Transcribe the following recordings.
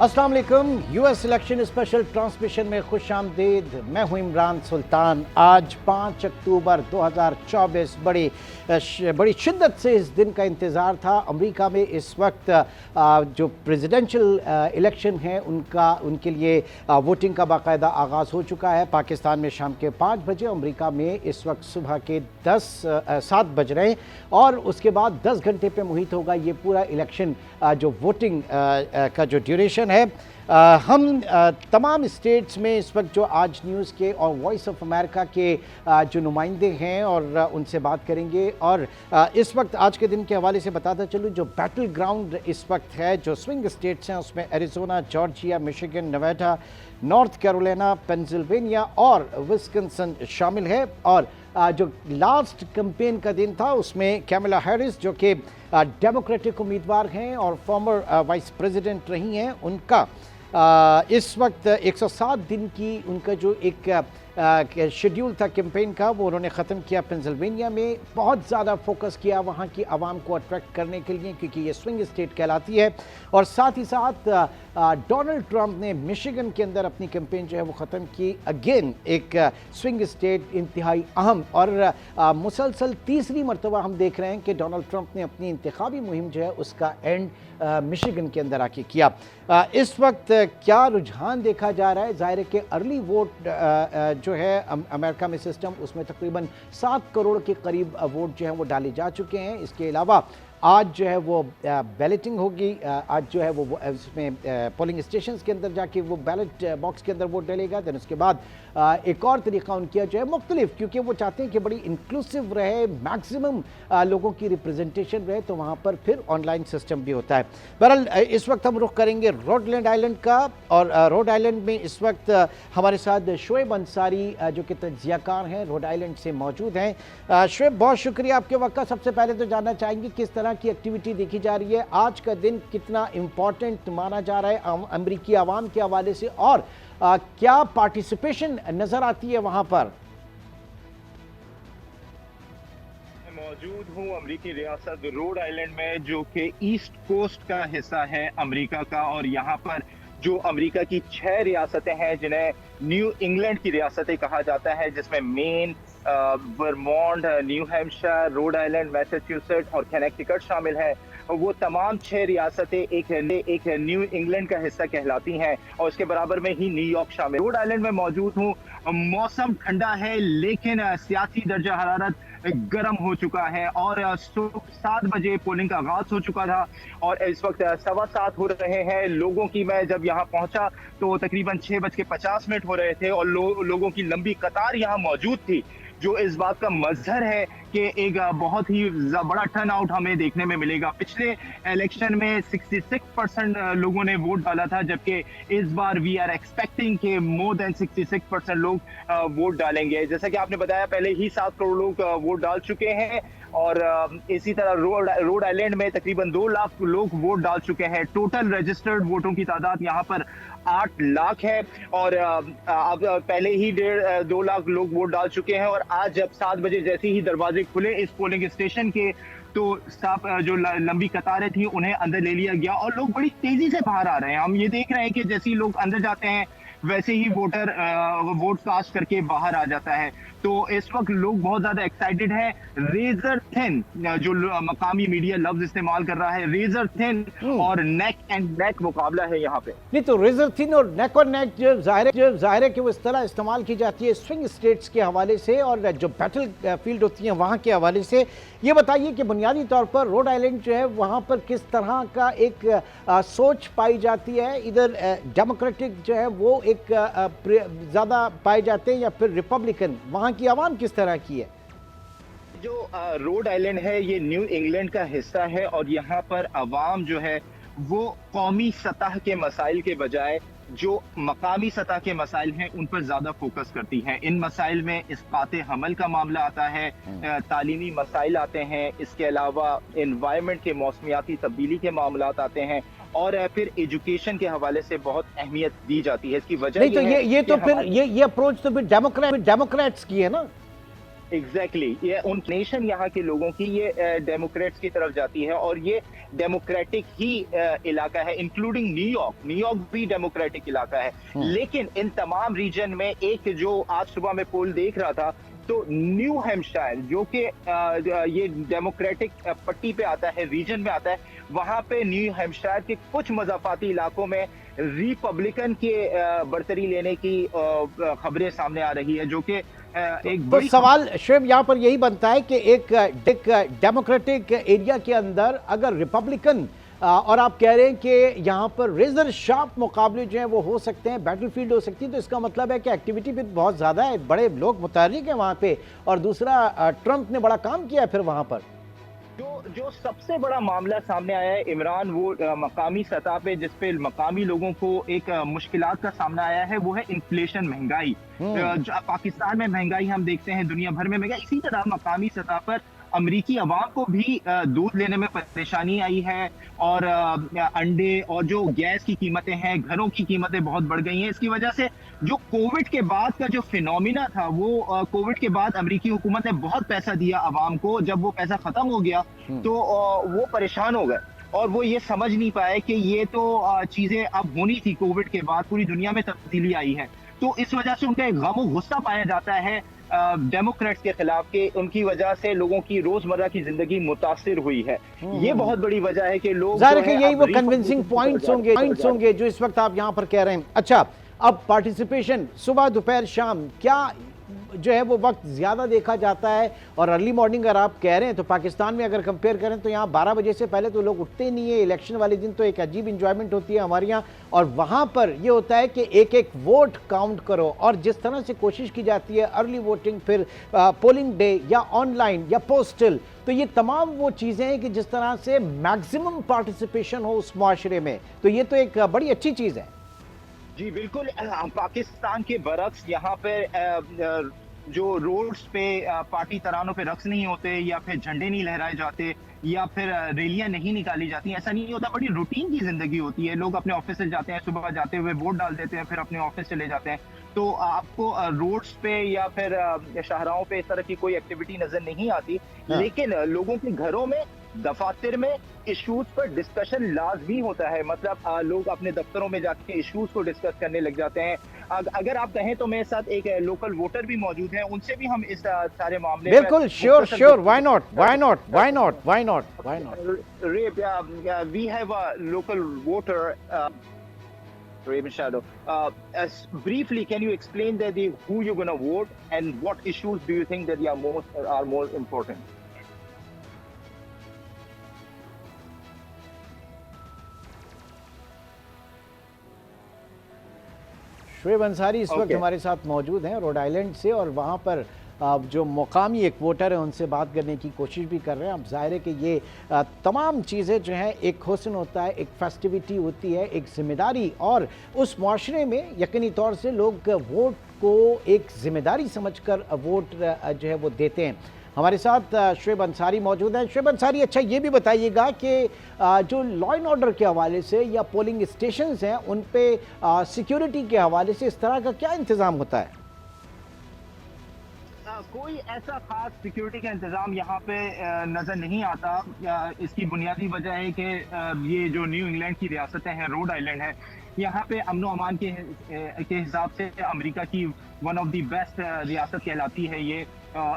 अस्सलाम वालेकुम। US election special transmission में खुश आमदीद। मैं हूं इमरान सुल्तान। आज 5 अक्टूबर 2024 बड़ी शिद्दत से इस दिन का इंतज़ार था। अमेरिका में इस वक्त जो प्रेसिडेंशियल इलेक्शन है उनके लिए वोटिंग का बाकायदा आगाज़ हो चुका है। पाकिस्तान में शाम के 5 बजे, अमेरिका में इस वक्त सुबह के 7 बज रहे हैं और उसके बाद 10 घंटे पे मुहित होगा ये पूरा इलेक्शन जो वोटिंग का जो ड्यूरेशन है। हम तमाम स्टेट्स में इस वक्त जो आज न्यूज़ के और वॉइस ऑफ अमेरिका के जो नुमाइंदे हैं और उनसे बात करेंगे। और इस वक्त आज के दिन के हवाले से बताता चलूँ, जो बैटल ग्राउंड इस वक्त है, जो स्विंग स्टेट्स हैं उसमें Arizona, Georgia, Michigan, Nevada, north Carolina, Pennsylvania और विस्कॉन्सिन शामिल है। और जो लास्ट कैंपेन का दिन था उसमें कैमला हैरिस, जो कि डेमोक्रेटिक उम्मीदवार हैं और फॉर्मर वाइस प्रेसिडेंट रही हैं, उनका इस वक्त 107 दिन की उनका जो एक शेड्यूल था कैंपेन का, वो उन्होंने ख़त्म किया। पेंसिल्वेनिया में बहुत ज़्यादा फोकस किया वहाँ की आवाम को अट्रैक्ट करने के लिए, क्योंकि ये स्विंग स्टेट कहलाती है। और साथ ही साथ डोनाल्ड ट्रंप ने मिशिगन के अंदर अपनी कैंपेन जो है वो ख़त्म की। अगेन एक स्विंग स्टेट इंतहाई अहम और मुसलसल तीसरी मरतबा हम देख रहे हैं कि डोनाल्ड ट्रंप ने अपनी इंतखाबी मुहिम जो है उसका एंड मिशिगन के अंदर आके किया। इस वक्त क्या रुझान देखा जा रहा है? ज़ाहिर है कि अर्ली वोट जो है अमेरिका में सिस्टम, उसमें तकरीबन 7 करोड़ के करीब वोट जो है वो डाले जा चुके हैं। इसके अलावा आज जो है वो बैलेटिंग होगी। आज जो है वो इसमें पोलिंग स्टेशंस के अंदर जाके वो बैलेट बॉक्स के अंदर वोट डलेगा। देन उसके बाद एक और तरीका उनका जो है मुख्तलिफ, क्योंकि वो चाहते हैं कि बड़ी इंक्लूसिव रहे, मैक्सिमम लोगों की रिप्रेजेंटेशन रहे, तो वहाँ पर फिर ऑनलाइन सिस्टम भी होता है। बहरहाल इस वक्त हम रुख करेंगे रोड आइलैंड का। और रोड आइलैंड में इस वक्त हमारे साथ शोएब अंसारी जो कि तज्जियाकार हैं, रोड आइलैंड से मौजूद हैं। शोएब, बहुत शुक्रिया आपके वक्त का। सबसे पहले तो जानना चाहेंगे किस तरह की एक्टिविटी देखी जा रही है, आज का दिन कितना इम्पोर्टेंट माना जा रहा है अमेरिकी आवाम के हवाले से, और क्या पार्टिसिपेशन नजर आती है वहां पर? मौजूद हूँ अमेरिकी रियासत रोड आइलैंड में, जो कि ईस्ट कोस्ट का हिस्सा है अमेरिका का। और यहाँ पर जो अमेरिका की 6 रियासतें हैं जिन्हें न्यू इंग्लैंड की रियासतें कहा जाता है, जिसमें main, Vermont, new Hampshire, Rhode Island, Massachusetts और कनेक्टिकट शामिल है। वो तमाम 6 रियासतें एक न्यू इंग्लैंड का हिस्सा कहलाती हैं और उसके बराबर में ही न्यूयॉर्क शामिल। रोड आइलैंड में मौजूद हूँ। मौसम ठंडा है लेकिन सियासी दर्जा हरारत गर्म हो चुका है और 7 बजे पोलिंग का आगाज हो चुका था और इस वक्त 7:15 हो रहे हैं। लोगों की, मैं जब यहाँ पहुंचा तो तकरीबन 6:50 हो रहे थे और लोगों की लंबी कतार यहाँ मौजूद थी, जो इस बात का मजहर है कि एक बहुत ही बड़ा टर्न आउट हमें देखने में मिलेगा। पिछले इलेक्शन में 66% लोगों ने वोट डाला था, जबकि इस बार वी आर एक्सपेक्टिंग कि मोर देन 66% लोग वोट डालेंगे। जैसा कि आपने बताया, पहले ही 7 करोड़ लोग वोट डाल चुके हैं और इसी तरह रोड आइलैंड में तकरीबन 2 लाख लोग वोट डाल चुके हैं। टोटल रजिस्टर्ड वोटों की तादाद यहाँ पर 8 लाख है और अब पहले ही 2 लाख लोग वोट डाल चुके हैं। और आज जब 7 बजे जैसे ही दरवाजे खुले इस पोलिंग स्टेशन के, तो जो लंबी कतारें थी उन्हें अंदर ले लिया गया और लोग बड़ी तेजी से बाहर आ रहे हैं। हम ये देख रहे हैं कि जैसे ही लोग अंदर जाते हैं वैसे ही वोटर वोट कास्ट करके बाहर आ जाता है। तो इस वक्त लोग बहुत ज्यादा एक्साइटेड हैं। रेजर थिन, जो मकामी मीडिया लफ्ज इस्तेमाल कर रहा है, रेजर थिन और नेक एंड नेक मुकाबला है यहाँ पे। नहीं तो रेजर थिन और नेक जो जाहिर है कि वो इस तरह इस्तेमाल की जाती है स्विंग स्टेट्स के हवाले से और जो बैटल फील्ड होती है वहाँ के हवाले से। ये बताइए कि बुनियादी तौर पर रोड आइलैंड जो है वहाँ पर किस तरह का एक सोच पाई जाती है? इधर डेमोक्रेटिक जो है वो एक ज़्यादा पाए जाते हैं या फिर रिपब्लिकन? वहाँ की आवाम किस तरह की है? जो रोड आइलैंड है ये न्यू इंग्लैंड का हिस्सा है और यहाँ पर आवाम जो है वो कौमी सतह के मसाइल के बजाय जो मकामी सतह के मसाइल हैं उन पर ज्यादा फोकस करती है। इन मसाइल में इस्पात हमल का मामला आता है, तालीमी मसाइल आते हैं, इसके अलावा एनवायरनमेंट के मौसमियाती तब्दीली के मामलात आते हैं और फिर एजुकेशन के हवाले से बहुत अहमियत दी जाती है। इसकी वजह नहीं तो ये तो फिर ये अप्रोच तो फिर डेमोक्रेट्स की है ना? एग्जैक्टली ये उन नेशन यहाँ के लोगों की ये डेमोक्रेट्स की तरफ जाती है और ये डेमोक्रेटिक ही इलाका है, इंक्लूडिंग न्यूयॉर्क। न्यूयॉर्क भी डेमोक्रेटिक इलाका है। लेकिन इन तमाम रीजन में एक जो आज सुबह में पोल देख रहा था, तो न्यू हैम्पशायर जो कि ये डेमोक्रेटिक पट्टी पे आता है, रीजन में आता है, वहां पे न्यू हैम्पशायर के कुछ मजाफाती इलाकों में रिपब्लिकन के बढ़तरी लेने की खबरें सामने आ रही है, जो कि एक तो सवाल शिव यहाँ पर यही बनता है कि एक डेमोक्रेटिक एरिया के अंदर अगर रिपब्लिकन और आप कह रहे हैं कि यहाँ पर रेजर शार्प मुकाबले जो हैं वो हो सकते हैं, बैटलफील्ड हो सकती है, तो इसका मतलब है कि एक्टिविटी भी बहुत ज़्यादा है, बड़े लोग मुतहर्रिक हैं वहाँ पे, और दूसरा ट्रंप ने बड़ा काम किया है फिर वहाँ पर। जो सबसे बड़ा मामला सामने आया है इमरान, वो मकामी सतह पे जिस पे मकामी लोगों को एक मुश्किलात का सामना आया है, वो है इन्फ्लेशन, महंगाई। पाकिस्तान में महंगाई हम देखते हैं, दुनिया भर में महंगाई, इसी तरह मकामी सतह पर अमरीकी अवाम को भी दूध लेने में परेशानी आई है, और अंडे और जो गैस की कीमतें हैं, घरों की कीमतें बहुत बढ़ गई हैं। इसकी वजह से जो कोविड के बाद का जो फिनोमिना था, वो कोविड के बाद अमरीकी हुकूमत ने बहुत पैसा दिया अवाम को, जब वो पैसा खत्म हो गया तो वो परेशान हो गए और वो ये समझ नहीं पाए कि ये तो चीजें अब होनी थी। कोविड के बाद पूरी दुनिया में तब्दीली आई है, तो इस वजह से उनका एक गम गुस्सा पाया जाता है डेमोक्रेट्स के खिलाफ, के उनकी वजह से लोगों की रोजमर्रा की जिंदगी मुतासिर हुई है। ये बहुत बड़ी वजह है कि लोग जाहिर है यही वो कन्विंसिंग पॉइंट्स होंगे जो इस वक्त आप यहाँ पर कह रहे हैं। अच्छा, अब पार्टिसिपेशन सुबह दोपहर शाम क्या जो है वो वक्त ज़्यादा देखा जाता है, और अर्ली मॉर्निंग अगर आप कह रहे हैं तो पाकिस्तान में अगर कंपेयर करें तो यहाँ 12 बजे से पहले तो लोग उठते ही नहीं है। इलेक्शन वाले दिन तो एक अजीब इंजॉयमेंट होती है हमारे यहाँ, और वहाँ पर ये होता है कि एक एक वोट काउंट करो, और जिस तरह से कोशिश की जाती है अर्ली वोटिंग, फिर पोलिंग डे या ऑनलाइन या पोस्टल, तो ये तमाम वो चीज़ें हैं कि जिस तरह से मैक्सिमम पार्टिसिपेशन हो उस माशरे में, तो ये तो एक बड़ी अच्छी चीज़ है। जी बिल्कुल, पाकिस्तान के बरक्स यहाँ पे जो रोड्स पे पार्टी तरानों पे रक्स नहीं होते, या फिर झंडे नहीं लहराए जाते, या फिर रैलियां नहीं निकाली जाती, ऐसा नहीं होता। बड़ी रूटीन की जिंदगी होती है। लोग अपने ऑफिस से जाते हैं, सुबह जाते हुए वोट डाल देते हैं, फिर अपने ऑफिस चले जाते हैं। तो आपको रोड्स पे या फिर शाहराहों पे इस तरह की कोई एक्टिविटी नजर नहीं आती। लेकिन लोगों के घरों में, दफातर में इश्यूज पर डिस्कशन लाजमी होता है। मतलब लोग अपने दफ्तरों में जाके इश्यूज को डिस्कस करने लग जाते हैं। अगर आप कहें तो मेरे साथ एक लोकल वोटर भी मौजूद है, उनसे भी हम इस सारे मामले बिल्कुल sure why not we have a local voter Raymond Shadow. Briefly, can you explain that who you're going to vote and what issues do you think that are more important? Shoaib Ansari इस वक्त हमारे साथ मौजूद हैं रोड आइलैंड से, और वहाँ पर जो मुकामी एक वोटर है उनसे बात करने की कोशिश भी कर रहे हैं। अब जाहिर है कि ये तमाम चीज़ें जो हैं, एक हुस्न होता है, एक फेस्टिविटी होती है, एक जिम्मेदारी, और उस माशरे में यकीनी तौर से लोग वोट को एक जिम्मेदारी समझकर वोट जो है वो देते हैं। हमारे साथ शुएब अंसारी मौजूद हैं। शुएब अंसारी, अच्छा ये भी बताइएगा कि जो लॉ एंड ऑर्डर के हवाले से या पोलिंग स्टेशंस हैं उन पे सिक्योरिटी के हवाले से इस तरह का क्या इंतज़ाम होता है? कोई ऐसा खास सिक्योरिटी का इंतजाम यहाँ पे नजर नहीं आता। इसकी बुनियादी वजह है कि ये जो न्यू इंग्लैंड की रियासतें हैं, रोड आइलैंड है, यहाँ पे अमन अमान के हिसाब से अमेरिका की वन ऑफ द बेस्ट रियासत कहलाती है ये।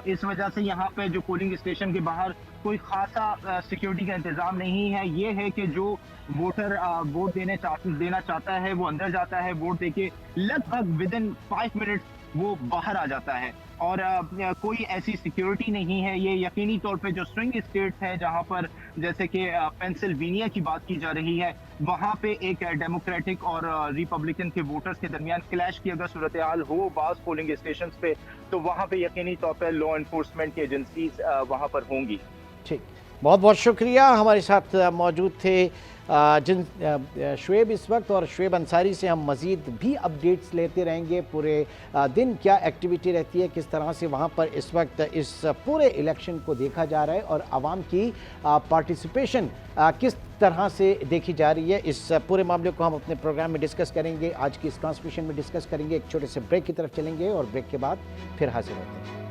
इस वजह से यहाँ पे जो पोलिंग स्टेशन के बाहर कोई खासा सिक्योरिटी का इंतजाम नहीं है। ये है कि जो वोटर वोट देना चाहता है वो अंदर जाता है, वोट देके लगभग विदिन 5 मिनट वो बाहर आ जाता है, और कोई ऐसी सिक्योरिटी नहीं है। ये यकीनी तौर पे जो स्विंग स्टेट्स है, जहां पर जैसे कि पेंसिल्वेनिया की बात की जा रही है, वहां पे एक डेमोक्रेटिक और रिपब्लिकन के वोटर्स के दरमियान क्लैश की अगर सूरत हाल हो बास पोलिंग स्टेशन पे, तो वहां पे यकीनी तौर पर लॉ एनफोर्समेंट की एजेंसीज वहां पर होंगी। ठीक, बहुत बहुत शुक्रिया। हमारे साथ मौजूद थे शुएब इस वक्त, और शुएब अंसारी से हम मज़ीद भी अपडेट्स लेते रहेंगे। पूरे दिन क्या एक्टिविटी रहती है, किस तरह से वहाँ पर इस वक्त इस पूरे इलेक्शन को देखा जा रहा है, और आवाम की पार्टिसिपेशन किस तरह से देखी जा रही है, इस पूरे मामले को हम अपने प्रोग्राम में डिस्कस करेंगे। आज की इस ट्रांसमिशन में डिस्कस करेंगे। एक छोटे से ब्रेक की तरफ चलेंगे और ब्रेक के बाद फिर हाजिर होते हैं।